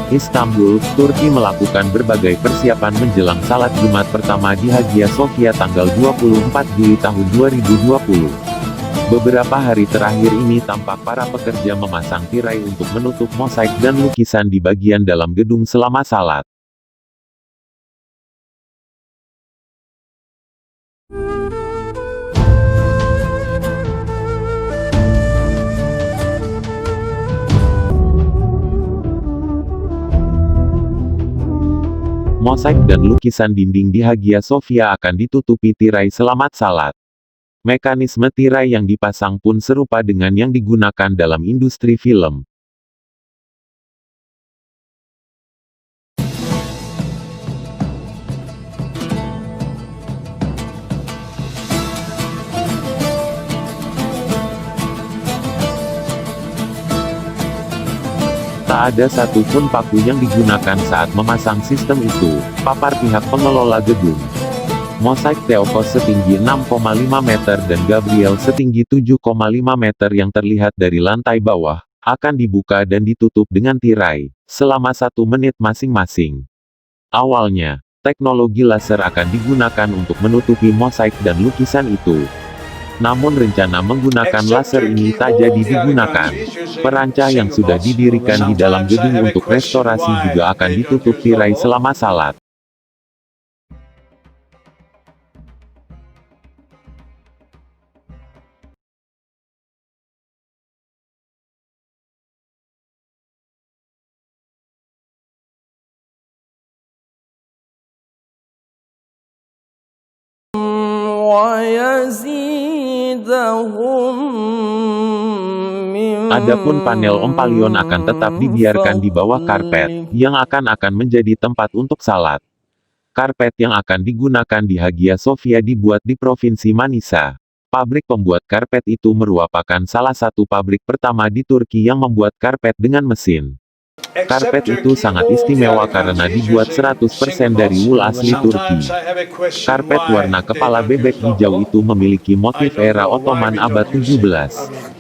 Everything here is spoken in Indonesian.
Istanbul, Turki melakukan berbagai persiapan menjelang salat Jumat pertama di Hagia Sophia tanggal 24 Juli tahun 2020. Beberapa hari terakhir ini tampak para pekerja memasang tirai untuk menutup mosaik dan lukisan di bagian dalam gedung selama salat. Mosaik dan lukisan dinding di Hagia Sophia akan ditutupi tirai selamat salat. Mekanisme tirai yang dipasang pun serupa dengan yang digunakan dalam industri film. Tak ada satupun paku yang digunakan saat memasang sistem itu, papar pihak pengelola gedung. Mosaik Theotokos setinggi 6,5 meter dan Gabriel setinggi 7,5 meter yang terlihat dari lantai bawah, akan dibuka dan ditutup dengan tirai, selama 1 menit masing-masing. Awalnya, teknologi laser akan digunakan untuk menutupi mosaik dan lukisan itu. Namun rencana menggunakan laser ini tak jadi digunakan. Perancah yang sudah didirikan di dalam gedung untuk restorasi juga akan ditutup tirai selama salat. Adapun panel Ompalion akan tetap dibiarkan di bawah karpet, yang akan menjadi tempat untuk salat. Karpet yang akan digunakan di Hagia Sophia dibuat di Provinsi Manisa. Pabrik pembuat karpet itu merupakan salah satu pabrik pertama di Turki yang membuat karpet dengan mesin. Karpet itu sangat istimewa karena dibuat 100% dari wul asli Turki. Karpet warna kepala bebek hijau itu memiliki motif era Ottoman abad 17.